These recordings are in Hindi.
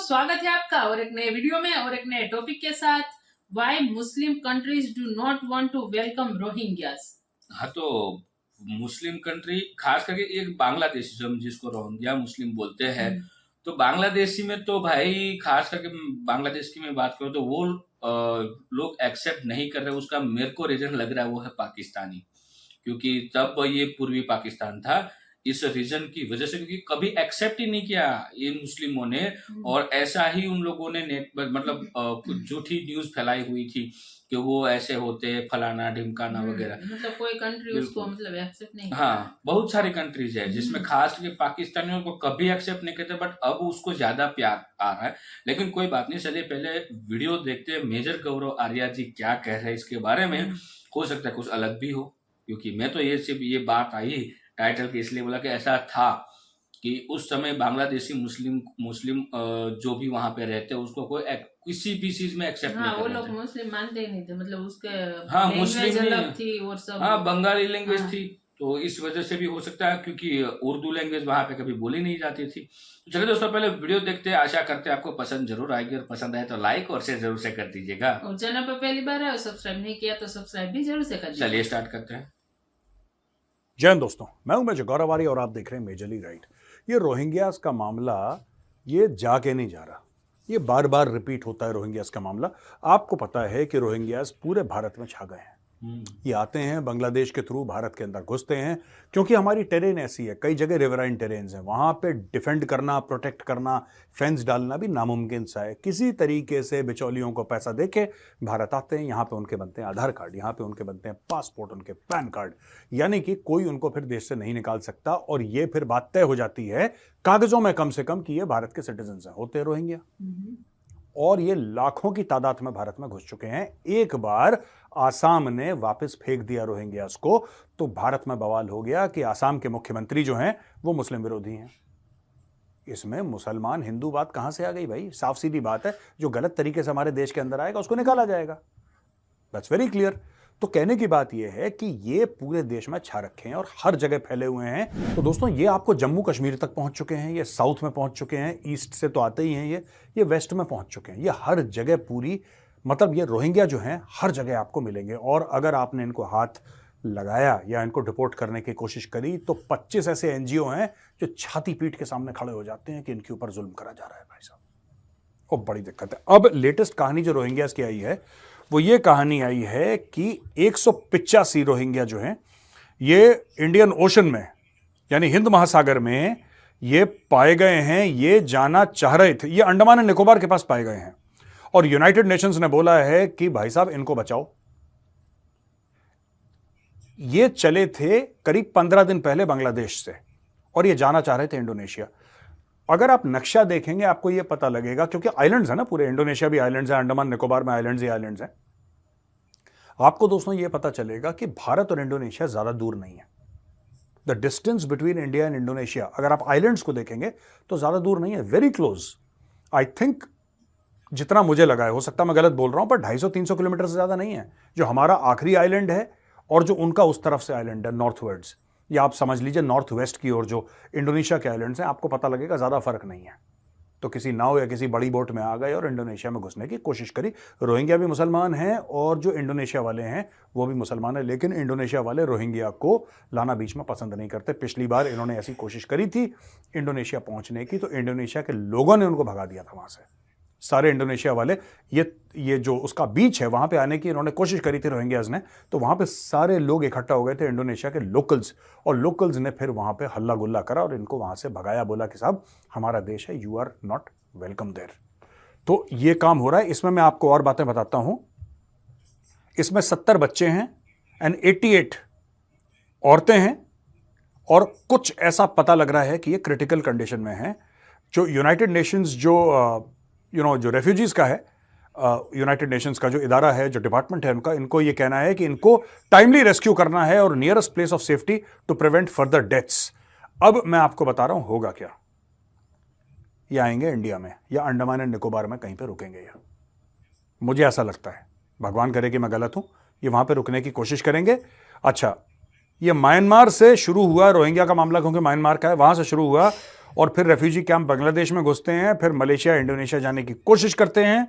स्वागत है आपका और एक नए वीडियो में और एक नए टॉपिक के साथ। Why Muslim countries do not want to welcome Rohingyas. हाँ, तो मुस्लिम कंट्री खास करके एक बांग्लादेशी जो हम जिसको रोहिंग्या मुस्लिम बोलते हैं, तो बांग्लादेशी में तो भाई खास करके बांग्लादेश की मैं बात करूँ तो वो लोग एक्सेप्ट नहीं कर रहे। उसका मेरे को रीजन लग रहा है वो है पाकिस्तानी, क्योंकि तब ये पूर्वी पाकिस्तान था। इस रीजन की वजह से, क्योंकि कभी एक्सेप्ट ही नहीं किया ये मुस्लिमों ने, और ऐसा ही उन लोगों ने नेट पर मतलब झूठी न्यूज फैलाई हुई थी कि वो ऐसे होते फलाना ढिमकाना वगैरह। मतलब कोई कंट्री उसको मतलब एक्सेप्ट नहीं हाँ, बहुत सारी कंट्रीज है जिसमें खास करके पाकिस्तानियों को कभी एक्सेप्ट नहीं करते, बट अब उसको ज्यादा प्यार आ रहा है। लेकिन कोई बात नहीं, चलिए पहले वीडियो देखते हैं मेजर गौरव आर्या जी क्या कह रहे हैं इसके बारे में। हो सकता है कुछ अलग भी हो, क्योंकि मैं तो ये सिर्फ ये बात आई टाइटल के इसलिए बोला कि ऐसा था कि उस समय बांग्लादेशी मुस्लिम मुस्लिम जो भी वहां पे रहते उसको कोई किसी भी चीज में एक्सेप्ट नहीं कर वो रहे लोग थे। मुस्लिम मानते ही नहीं थे, मतलब उसके हाँ, लैंग्वेज मुस्लिम अलग थी और सब। हाँ, बंगाली लैंग्वेज थी, तो इस वजह से भी हो सकता है, क्योंकि उर्दू लैंग्वेज वहां पे कभी बोली नहीं जाती थी। तो चलिए दोस्तों, पहले वीडियो देखते हैं। आशा करते हैं आपको पसंद जरूर आएगी, और पसंद आए तो लाइक और शेयर जरूर से कर दीजिएगा। और चैनल पर पहली बार है और सब्सक्राइब नहीं किया तो सब्सक्राइब भी जरूर से कर दीजिए। चलिए स्टार्ट करते हैं। जय हिंद दोस्तों, मैं हूं मेजर गौरव आर्य और आप देख रहे हैं मेजरली राइट। ये रोहिंग्यास का मामला ये जाके नहीं जा रहा, ये बार बार रिपीट होता है रोहिंग्यास का मामला। आपको पता है कि रोहिंग्यास पूरे भारत में छा गए हैं। ये आते हैं बांग्लादेश के थ्रू भारत के अंदर घुसते हैं, क्योंकि हमारी टेरेन ऐसी है, कई जगह रिवराइन टेरेन्स हैं, वहां पे डिफेंड करना, प्रोटेक्ट करना, फेंस डालना भी नामुमकिन सा है। किसी तरीके से बिचौलियों को पैसा देके भारत आते हैं, यहाँ पे उनके बनते हैं आधार कार्ड, यहाँ पे उनके बनते हैं पासपोर्ट, उनके पैन कार्ड, यानी कि कोई उनको फिर देश से नहीं निकाल सकता। और ये फिर बात तय हो जाती है कागजों में कम से कम कि ये भारत के सिटीजन हैं, होते हैं रोहिंग्या। और ये लाखों की तादाद में भारत में घुस चुके हैं। एक बार आसाम ने वापस फेंक दिया रोहिंग्यास को, तो भारत में बवाल हो गया कि आसाम के मुख्यमंत्री जो हैं वो मुस्लिम विरोधी हैं। इसमें मुसलमान हिंदू बात कहां से आ गई भाई? साफ सीधी बात है, जो गलत तरीके से हमारे देश के अंदर आएगा उसको निकाला जाएगा। That's very clear. तो कहने की बात यह है कि ये पूरे देश में छा रखे हैं और हर जगह फैले हुए हैं। तो दोस्तों, ये आपको जम्मू कश्मीर तक पहुंच चुके हैं, ये साउथ में पहुंच चुके हैं, ईस्ट से तो आते ही हैं, ये वेस्ट में पहुंच चुके हैं, ये हर जगह पूरी, मतलब ये रोहिंग्या जो हैं हर जगह आपको मिलेंगे। और अगर आपने इनको हाथ लगाया या इनको डिपोर्ट करने की कोशिश करी तो 25 ऐसे एनजीओ हैं जो छाती पीट के सामने खड़े हो जाते हैं कि इनके ऊपर जुल्म करा जा रहा है भाई साहब। और बड़ी दिक्कत है। अब लेटेस्ट कहानी जो रोहिंग्यास की आई है वो ये कहानी आई है कि 185 रोहिंग्या जो हैं ये इंडियन ओशन में, यानी हिंद महासागर में ये पाए गए हैं। ये जाना चाह रहे थे, ये अंडमान एंड निकोबार के पास पाए गए हैं, और यूनाइटेड नेशंस ने बोला है कि भाई साहब इनको बचाओ। ये चले थे करीब 15 दिन पहले बांग्लादेश से, और ये जाना चाह रहे थे इंडोनेशिया। अगर आप नक्शा देखेंगे आपको यह पता लगेगा, क्योंकि आइलैंड्स है ना पूरे, इंडोनेशिया भी आइलैंड्स है, अंडमान निकोबार में आइलैंड्स ही आइलैंड्स हैं। आपको दोस्तों यह पता चलेगा कि भारत और इंडोनेशिया ज्यादा दूर नहीं है। The distance between India and Indonesia, अगर आप आइलैंड्स को देखेंगे तो ज्यादा दूर नहीं है, वेरी क्लोज। आई थिंक जितना मुझे लगा है, हो सकता मैं गलत बोल रहा हूं, पर 250-300 किलोमीटर से ज्यादा नहीं है जो हमारा आखिरी आइलैंड है और जो उनका उस तरफ से आइलैंड है नॉर्थवर्ड्स, या आप समझ लीजिए नॉर्थ वेस्ट की ओर जो इंडोनेशिया के आइलैंड्स हैं। आपको पता लगेगा ज्यादा फर्क नहीं है। तो किसी नाव या किसी बड़ी बोट में आ गए और इंडोनेशिया में घुसने की कोशिश करी। रोहिंग्या भी मुसलमान हैं और जो इंडोनेशिया वाले हैं वो भी मुसलमान हैं, लेकिन इंडोनेशिया वाले रोहिंग्या को लाना बीच में पसंद नहीं करते। पिछली बार इन्होंने ऐसी कोशिश करी थी इंडोनेशिया पहुंचने की, तो इंडोनेशिया के लोगों ने उनको भगा दिया था वहां से। सारे इंडोनेशिया वाले, ये जो उसका बीच है वहां पे आने की इन्होंने कोशिश करी थी रोहिंग्याज ने, तो वहां पे सारे लोग इकट्ठा हो गए थे इंडोनेशिया के लोकल्स, और लोकल्स ने फिर वहां पे हल्ला गुल्ला करा और इनको वहां से भगाया, बोला कि साहब हमारा देश है, you are not welcome there. तो ये काम हो रहा है। इसमें मैं आपको और बातें बताता हूं। इसमें 70 बच्चे हैं एंड 88 औरतें हैं, और कुछ ऐसा पता लग रहा है कि ये क्रिटिकल कंडीशन में है। जो यूनाइटेड नेशंस जो रेफ्यूजीज का है, यूनाइटेड नेशंस का जो इदारा है, जो डिपार्टमेंट है उनका, इनको ये कहना है कि इनको टाइमली रेस्क्यू करना है और nearest place of safety to prevent further deaths. अब मैं आपको बता रहा हूं होगा क्या। ये आएंगे इंडिया में या अंडमान एंड निकोबार में कहीं पे रुकेंगे, या मुझे ऐसा लगता है, भगवान करे कि मैं गलत हूं, ये वहां पे रुकने की कोशिश करेंगे। अच्छा, ये म्यांमार से शुरू हुआ रोहिंग्या का मामला, क्योंकि म्यांमार का है, वहां से शुरू हुआ और फिर रेफ्यूजी कैंप बांग्लादेश में घुसते हैं, फिर मलेशिया इंडोनेशिया जाने की कोशिश करते हैं।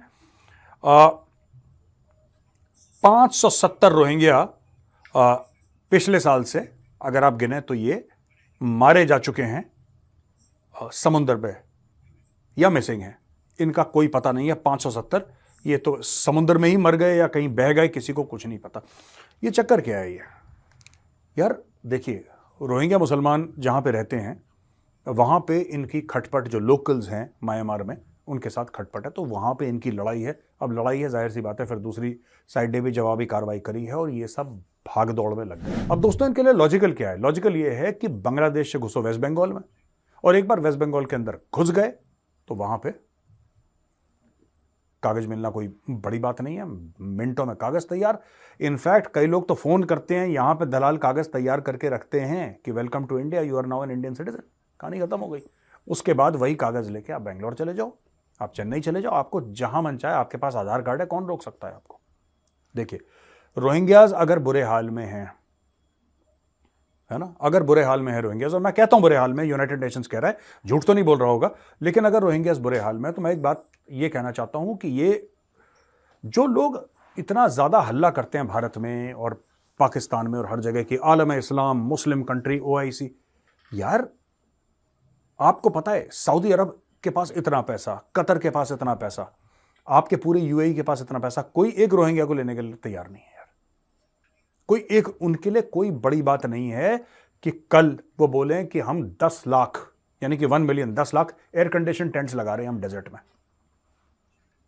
570 रोहिंग्या पिछले साल से अगर आप गिने तो ये मारे जा चुके हैं समुद्र पे या मिसिंग है, इनका कोई पता नहीं है। 570 ये तो समुद्र में ही मर गए या कहीं बह गए, किसी को कुछ नहीं पता। ये चक्कर क्या है ये यार? देखिए, रोहिंग्या मुसलमान जहां पे रहते हैं वहां पे इनकी खटपट, जो लोकल्स हैं म्यांमार में उनके साथ खटपट है, तो वहां पे इनकी लड़ाई है। अब लड़ाई है, जाहिर सी बात है, फिर दूसरी साइड ने भी जवाबी कार्रवाई करी है और ये सब भाग दौड़ में लग गए। अब दोस्तों, इनके लिए लॉजिकल क्या है? लॉजिकल ये है कि बांग्लादेश से घुसो वेस्ट बंगाल में, और एक बार वेस्ट बंगाल के अंदर घुस गए तो वहां पे कागज मिलना कोई बड़ी बात नहीं है, मिनटों में कागज तैयार। इनफैक्ट कई लोग तो फोन करते हैं, यहां पे दलाल कागज तैयार करके रखते हैं कि welcome to India, you are now an Indian citizen. कहानी खत्म हो गई। उसके बाद वही कागज लेके आप बेंगलोर चले जाओ, आप चेन्नई चले जाओ, आपको जहां मन चाहे, आपके पास आधार कार्ड है, कौन रोक सकता है आपको? देखिए, रोहिंग्याज अगर बुरे हाल में हैं, है ना, अगर बुरे हाल में है रोहिंग्याज, और मैं कहता हूं बुरे हाल में, यूनाइटेड नेशंस कह रहा है, झूठ तो नहीं बोल रहा होगा, लेकिन अगर रोहिंग्याज बुरे हाल में है तो मैं एक बात ये कहना चाहता हूं कि ये जो लोग इतना ज्यादा हल्ला करते हैं भारत में और पाकिस्तान में और हर जगह की आलम इस्लाम, मुस्लिम कंट्री, OIC, यार आपको पता है सऊदी अरब के पास इतना पैसा, कतर के पास इतना पैसा, आपके पूरे UAE के पास इतना पैसा, कोई एक रोहिंग्या को लेने के लिए तैयार नहीं है यार। कोई एक, उनके लिए कोई बड़ी बात नहीं है कि कल वो बोले कि हम 10 लाख यानी कि 1 million 10 lakh air condition tents लगा रहे हैं हम डेजर्ट में,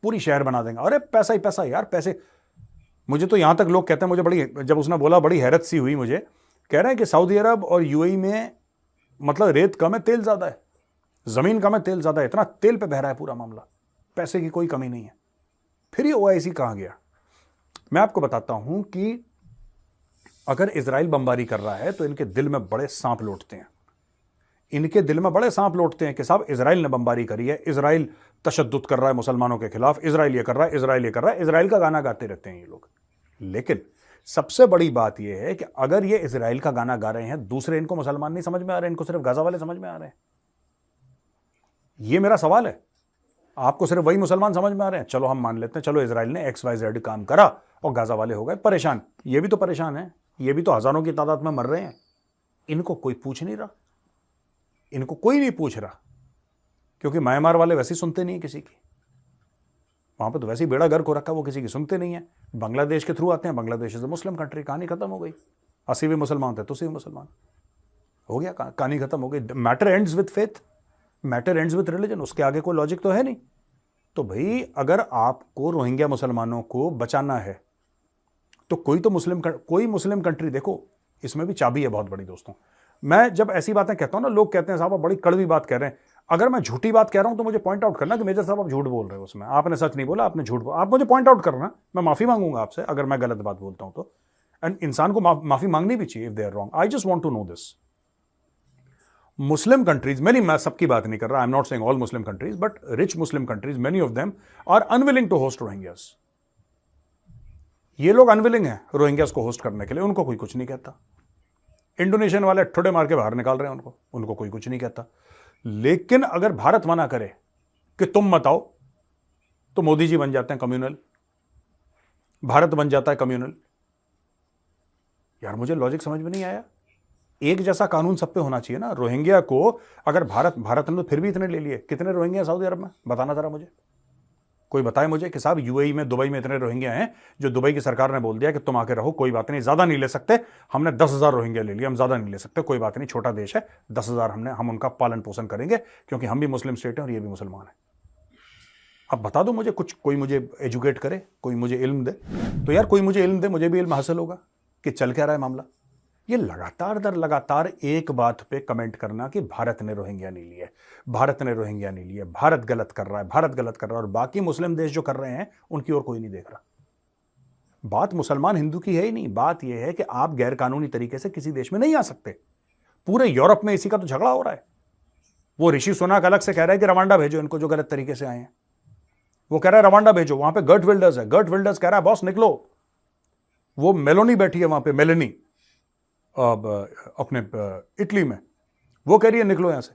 पूरी शहर बना देंगे। अरे पैसा ही पैसा यार, पैसे। मुझे तो यहां तक लोग कहते हैं, मुझे बड़ी, जब उसने बोला बड़ी हैरत सी हुई मुझे, कह रहे हैं कि सऊदी अरब और UAE में मतलब रेत कम है, तेल ज्यादा है, जमीन कम है, तेल ज्यादा है, इतना तेल पे बह रहा है पूरा मामला, पैसे की कोई कमी नहीं है। फिर ये OIC कहां गया? मैं आपको बताता हूं कि अगर इजराइल बमबारी कर रहा है तो इनके दिल में बड़े सांप लौटते हैं, इनके दिल में बड़े सांप लौटते हैं कि साहब इजराइल ने बमबारी करी है, इजराइल तशद्दुद कर रहा है मुसलमानों के खिलाफ, इजराइल ये कर रहा है, इजराइल ये कर रहा है, इजराइल का गाना गाते रहते हैं ये लोग। लेकिन सबसे बड़ी बात यह है कि अगर ये इजराइल का गाना गा रहे हैं, दूसरे इनको मुसलमान नहीं समझ में आ रहे, इनको सिर्फ गाजा वाले समझ में आ रहे हैं। ये मेरा सवाल है, आपको सिर्फ वही मुसलमान समझ में आ रहे हैं? चलो हम मान लेते हैं, चलो इजराइल ने XYZ काम करा और गाजा वाले हो गए परेशान, ये भी तो परेशान है, ये भी तो हजारों की तादाद में मर रहे हैं, इनको कोई पूछ नहीं रहा, इनको कोई नहीं पूछ रहा, क्योंकि म्यांमार वाले वैसे ही सुनते नहीं है किसी की, वहां पर तो वैसे ही बेड़ा गर्क हो रखा, वो किसी की सुनते नहीं है। बांग्लादेश के थ्रू आते हैं, बांग्लादेश इज मुस्लिम कंट्री, कहानी खत्म हो गई। 80 भी मुसलमान थे तो 80 मुसलमान हो गया, कहानी खत्म हो गई। Matter ends with faith, matter ends with religion, उसके आगे कोई लॉजिक तो है नहीं। तो भाई अगर आपको रोहिंग्या मुसलमानों को बचाना है तो कोई मुस्लिम कंट्री देखो, इसमें भी चाबी है बहुत बड़ी दोस्तों। मैं जब ऐसी बातें कहता हूं ना, लोग कहते हैं साहब आप बड़ी कड़वी बात कह रहे हैं, अगर मैं झूठी बात कह रहा हूं तो मुझे पॉइंट आउट करना कि मेजर साहब आप झूठ बोल रहे हो, उसमें आपने सच नहीं बोला, आपने झूठ बोला, आप मुझे पॉइंट आउट करना, मैं माफी मांगूंगा आपसे अगर मैं गलत बात बोलता हूं तो। एंड इंसान को माफी मांगनी भी चाहिए if they are wrong. I just want to know this. Muslim countries, मैं सबकी बात नहीं कर रहा, I am not saying all Muslim countries, but rich Muslim countries, many of them are unwilling to host Rohingyas. ये लोग अनविलिंग हैं रोहिंग्यास को होस्ट करने के लिए, उनको कोई कुछ नहीं कहता। इंडोनेशियन वाले ठुडे मार के बाहर निकाल रहे हैं उनको कोई कुछ नहीं कहता। लेकिन अगर भारत मना करे कि तुम मत आओ, तो मोदी जी बन जाते हैं कम्युनल, भारत बन जाता है कम्युनल। यार मुझे लॉजिक समझ में नहीं आया। एक जैसा कानून सब पे होना चाहिए ना। रोहिंग्या को अगर भारत ने तो फिर भी इतने ले लिए, कितने रोहिंग्या सऊदी अरब में बताना जरा मुझे, कोई बताए मुझे कि साहब UAE में, दुबई में इतने रोहिंग्या हैं जो दुबई की सरकार ने बोल दिया कि तुम आके रहो, कोई बात नहीं, ज्यादा नहीं ले सकते, हमने 10,000 रोहिंग्या ले लिया, हम ज्यादा नहीं ले सकते, कोई बात नहीं, छोटा देश है, 10,000 हम उनका पालन पोषण करेंगे क्योंकि हम भी मुस्लिम स्टेट हैं और ये भी मुसलमान है। अब बता दो मुझे कुछ, कोई मुझे एजुकेट करे, कोई मुझे इल्म दे। तो यार कोई मुझे इल्म दे, मुझे भी इल्म हासिल होगा कि चल क्या रहा है मामला। ये लगातार दर लगातार एक बात पे कमेंट करना कि भारत ने रोहिंग्या नहीं लिए, भारत ने रोहिंग्या नहीं लिए, भारत गलत कर रहा है, भारत गलत कर रहा है, और बाकी मुस्लिम देश जो कर रहे हैं उनकी ओर कोई नहीं देख रहा। बात मुसलमान हिंदू की है ही नहीं, बात यह है कि आप गैर कानूनी तरीके से किसी देश में नहीं आ सकते। पूरे यूरोप में इसी का तो झगड़ा हो रहा है। वो ऋषि सुनाक अलग से कह रहा है कि रवांडा भेजो इनको जो गलत तरीके से आए हैं, वो कह रहा है रवांडा भेजो। वहां पे गर्ट विल्डर्स है, गर्ट विल्डर्स कह रहा है बॉस निकलो। वो मेलोनी बैठी है वहां पे, मेलेनी अपने इटली में, वो कह रही है निकलो यहां से।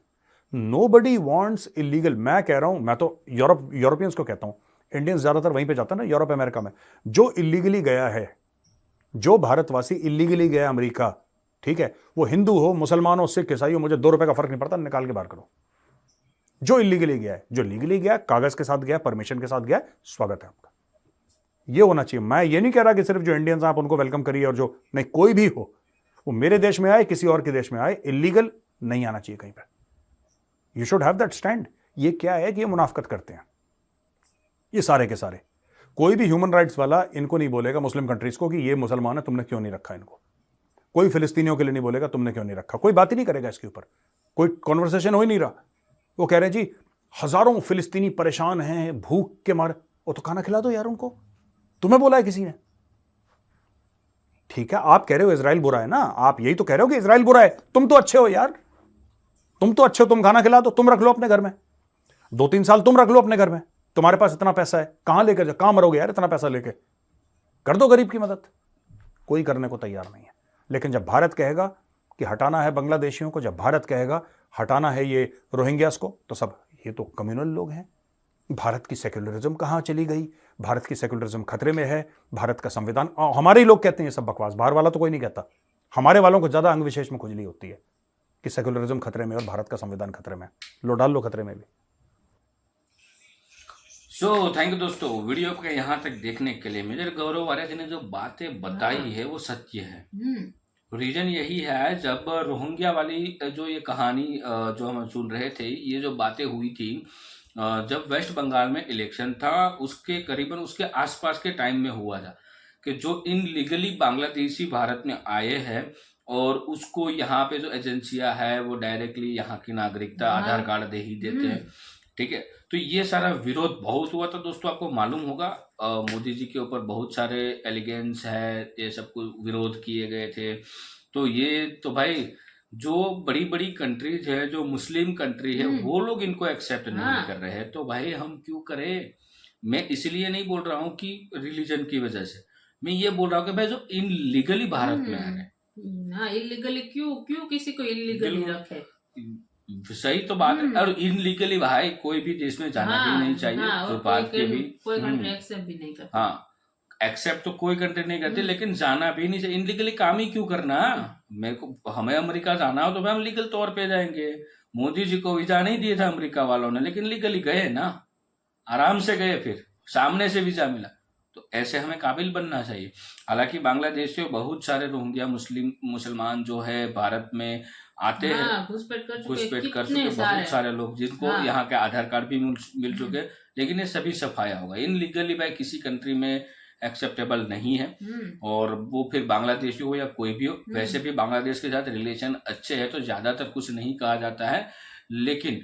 Nobody wants illegal. मैं कह रहा हूं, मैं तो यूरोपियंस को कहता हूं, इंडियंस ज्यादातर वहीं पे जाता है ना, यूरोप अमेरिका में। जो इलीगली गया है, जो भारतवासी इलीगली गया अमेरिका, ठीक है, वो हिंदू हो, मुसलमान हो, सिख, ईसाई हो, मुझे 2 रुपए का फर्क नहीं पड़ता, निकाल के बाहर करो। जो इलीगली गया है, जो लीगली गया, कागज के साथ गया, परमिशन के साथ गया, स्वागत है आपका। ये होना चाहिए। मैं ये नहीं कह रहा कि सिर्फ जो इंडियंस आप उनको वेलकम करिए, और जो नहीं, कोई भी हो, वो मेरे देश में आए, किसी और के देश में आए, इलीगल नहीं आना चाहिए कहीं पर। You should have that stand. ये क्या है कि ये मुनाफकत करते हैं ये सारे के सारे। कोई भी ह्यूमन राइट्स वाला इनको नहीं बोलेगा मुस्लिम कंट्रीज को कि ये मुसलमान है, तुमने क्यों नहीं रखा इनको। कोई फिलिस्तीनियों के लिए नहीं बोलेगा तुमने क्यों नहीं रखा। कोई बात ही नहीं करेगा इसके ऊपर, कोई कॉन्वर्सेशन हो ही नहीं रहा। वो कह रहे हैं जी हजारों फिलिस्तीनी परेशान हैं भूख के मारे, वो तो खाना खिला दो यार उनको। तुम्हें बोला है किसी ने? ठीक है, आप कह रहे हो इजराइल बुरा है ना, आप यही तो कह रहे हो कि इजराइल बुरा है। तुम तो अच्छे हो यार, तुम तो अच्छे हो, तुम खाना खिला दो, तुम रख लो अपने घर में, 2-3 साल तुम रख लो अपने घर में। तुम्हारे पास इतना पैसा है, कहां लेकर जा, कहां मरोगे यार इतना पैसा लेके। कर दो गरीब की मदद। कोई करने को तैयार नहीं है। लेकिन जब भारत कहेगा कि हटाना है बांग्लादेशियों को, जब भारत कहेगा हटाना है ये रोहिंग्यास को, तो सब ये तो कम्युनल लोग हैं। भारत की सेक्युलरिज्म कहां चली गई? भारत की सेक्युलरिज्म खतरे में है। भारत का संविधान, हमारे ही लोग कहते हैं ये सब बकवास, बाहर वाला तो कोई नहीं कहता। हमारे वालों को ज्यादा अंग विशेष में खुजली होती है कि सेक्युलरिज्म खतरे में और भारत का संविधान खतरे में। लो डाल लो खतरे में भी। थैंक यू दोस्तों, वीडियो को यहाँ तक देखने के लिए। मेजर गौरव आर्य जी ने जो बातें बताई है वो सत्य है। रीजन यही है, जब रोहिंग्या वाली जो ये कहानी जो हम सुन रहे थे, ये जो बातें हुई थी जब वेस्ट बंगाल में इलेक्शन था, उसके करीबन उसके आसपास के टाइम में हुआ था कि जो इनलीगली बांग्लादेशी भारत में आए हैं और उसको यहाँ पे जो एजेंसियां है वो डायरेक्टली यहाँ की नागरिकता आधार कार्ड दे ही देते हैं। ठीक है, तो ये सारा विरोध बहुत हुआ था दोस्तों। आपको मालूम होगा मोदी जी के ऊपर बहुत सारे एलिगेंस है, ये सब कुछ विरोध किए गए थे। तो ये तो भाई जो बड़ी बड़ी कंट्रीज है, जो मुस्लिम कंट्री है, वो लोग इनको एक्सेप्ट नहीं कर रहे हैं, तो भाई हम क्यों करें। मैं इसलिए नहीं बोल रहा हूँ कि रिलीजन की वजह से, मैं ये बोल रहा हूँ कि भाई जो इनलीगली भारत में आ रहे हैं, इलीगली क्यों किसी को इलीगली रखे। सही तो बात है। और इनलीगली भाई कोई भी देश में जाना भी नहीं चाहिए, जो बात की भी कोई कंट्री एक्सेप्ट भी नहीं करती। हाँ, एक्सेप्ट तो कोई कंट्री नहीं करती, लेकिन जाना भी नहीं चाहिए। इनलीगली काम ही क्यों करना। मेरे को, हमें अमेरिका जाना हो तो भाई हम लीगल तौर पे जाएंगे। मोदी जी को वीजा नहीं दिया था अमेरिका वालों ने, लेकिन लीगली गए ना, आराम से गए, फिर सामने से वीजा मिला। तो ऐसे हमें काबिल बनना चाहिए। हालांकि बांग्लादेश से बहुत सारे रोहिंग्या मुसलमान जो है भारत में आते हैं, घुसपैठ कर चुके बहुत सारे लोग, जिनको यहाँ के आधार कार्ड भी मिल चुके, लेकिन ये सभी सफाया होगा। इनलीगली भाई किसी कंट्री में एक्सेप्टेबल नहीं है, और वो फिर बांग्लादेशी हो या कोई भी हो। वैसे भी बांग्लादेश के साथ रिलेशन अच्छे है, तो ज्यादातर कुछ नहीं कहा जाता है, लेकिन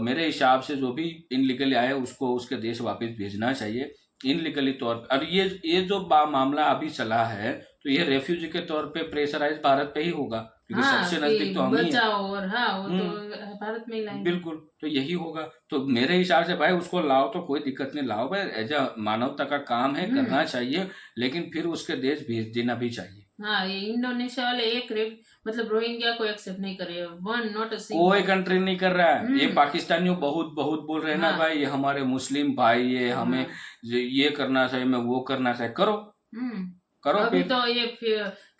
मेरे हिसाब से जो भी इनलीगली आए उसको उसके देश वापस भेजना चाहिए इनलीगली तौर पर। और ये जो मामला अभी चला है, तो ये रेफ्यूजी के तौर पे प्रेशराइज भारत पे ही होगा, क्योंकि सबसे नजदीक तो हम ही हैं। और वो तो भारत में ही लाएंगे। बिल्कुल, तो यही होगा। तो मेरे हिसाब से भाई उसको लाओ तो कोई दिक्कत नहीं, लाओ भाई, एज अ मानवता का काम है, करना चाहिए, लेकिन फिर उसके देश भेज देना भी चाहिए। ये इंडोनेशिया वाले एक मतलब रोहिंग्या को एक्सेप्ट नहीं करे, कोई कंट्री नहीं कर रहा है। ये पाकिस्तानियों बहुत बोल रहे हैं ना भाई, ये हमारे मुस्लिम भाई, ये हमें ये करना चाहिए, मैं वो करना चाहिए, करो। अभी तो ये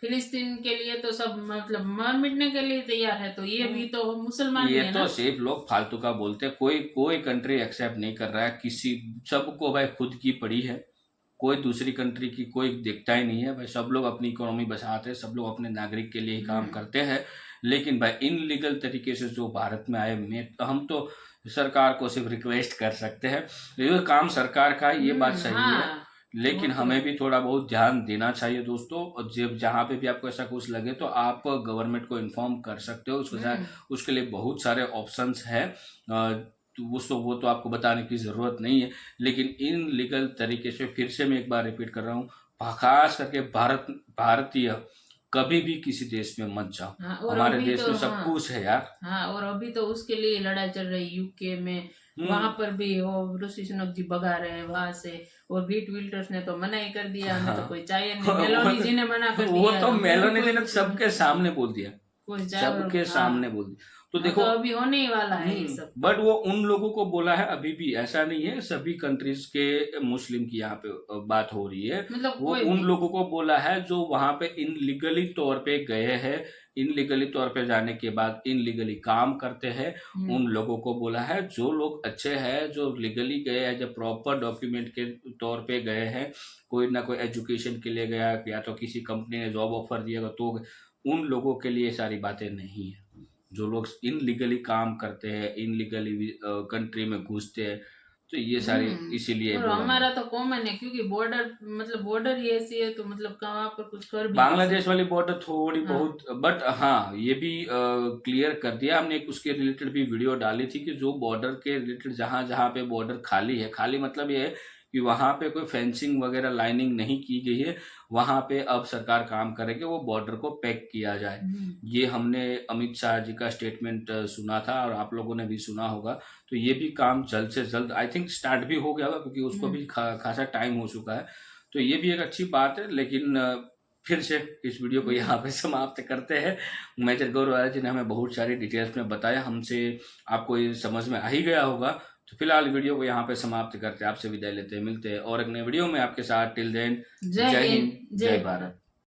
फिलिस्तीन के लिए तो सब मतलब मर मिटने के लिए तैयार है, तो ये भी तो मुसलमान ये तो सिर्फ लोग फालतू का बोलते हैं। कोई कंट्री एक्सेप्ट नहीं कर रहा है किसी, सबको भाई खुद की पड़ी है, कोई दूसरी कंट्री की कोई देखता ही नहीं है भाई। सब लोग अपनी इकोनॉमी बचाते हैं, सब लोग अपने नागरिक के लिए ही काम करते हैं। लेकिन भाई इनलीगल तरीके से जो भारत में आए, हम तो सरकार को सिर्फ रिक्वेस्ट कर सकते हैं, ये काम सरकार का है, ये बात सही है, लेकिन हमें भी थोड़ा बहुत ध्यान देना चाहिए दोस्तों। और जब जहाँ पे भी आपको ऐसा कुछ लगे तो आप गवर्नमेंट को इन्फॉर्म कर सकते हो। उसके लिए बहुत सारे ऑप्शंस है, वो तो आपको बताने की ज़रूरत नहीं है। लेकिन इन लीगल तरीके से, फिर से मैं एक बार रिपीट कर रहा हूँ, खास करके भारतीय कभी भी किसी देश में मत जाओ। हमारे देश में सब कुछ है यार। और अभी तो उसके लिए लड़ाई चल रही यूके में, वहां पर भी वो ऋषि सुनक जी भगा रहे हैं वहां से, और बीट विल्टर्स ने तो मना ही कर दिया, हमें तो कोई चाहिए नहीं। मेलोनी जी ने मना कर दिया, वो तो मेलोनी जी ने सबके सामने बोल दिया, सबके सामने बोल दिया। तो तो देखो अभी होने ही वाला है ये सब। बट वो उन लोगों को बोला है, अभी भी ऐसा नहीं है सभी कंट्रीज के मुस्लिम की यहाँ पे बात हो रही है, मतलब वो कोई उन भी। लोगों को बोला है जो वहां पे इनलीगली तौर पे गए हैं, इनलीगली तौर पे जाने के बाद इनलीगली काम करते हैं, उन लोगों को बोला है। जो लोग अच्छे हैं, जो लीगली गए हैं, जो प्रॉपर डॉक्यूमेंट के तौर पे गए हैं, कोई ना कोई एजुकेशन के लिए गया या तो किसी कंपनी ने जॉब ऑफर दिया तो उन लोगों के लिए सारी बातें नहीं है। जो लोग इनलीगली काम करते हैं, इनलीगली कंट्री में घुसते हैं, तो ये सारी इसीलिए और बोला हमारा तो कॉमन है क्योंकि बॉर्डर मतलब बॉर्डर ही ऐसी है, तो मतलब वहाँ पर कुछ कर भी नहीं बांग्लादेश वाली बॉर्डर थोड़ी हाँ। बहुत, बट हाँ ये भी क्लियर कर दिया हमने, एक उसके रिलेटेड भी वीडियो डाली थी कि जो बॉर्डर के रिलेटेड जहां जहां पे बॉर्डर खाली है, खाली मतलब ये है कि वहां पे कोई फेंसिंग वगैरह लाइनिंग नहीं की गई है, वहां पे अब सरकार काम करेगी वो बॉर्डर को पैक किया जाए। ये हमने अमित शाह जी का स्टेटमेंट सुना था और आप लोगों ने भी सुना होगा। तो ये भी काम जल्द से जल्द आई थिंक स्टार्ट भी हो गया होगा क्योंकि उसको भी खासा टाइम हो चुका है। तो ये भी एक अच्छी बात है। लेकिन फिर से इस वीडियो को यहाँ पे समाप्त करते हैं। मेजर गौरव जी ने हमें बहुत सारी डिटेल्स में बताया, हमसे आपको ये समझ में आ ही गया होगा। तो फिलहाल वीडियो को यहाँ पे समाप्त करते हैं, आपसे विदाई लेते हैं, मिलते हैं और एक नए वीडियो में आपके साथ। टिल देन, जय हिंद, जय भारत।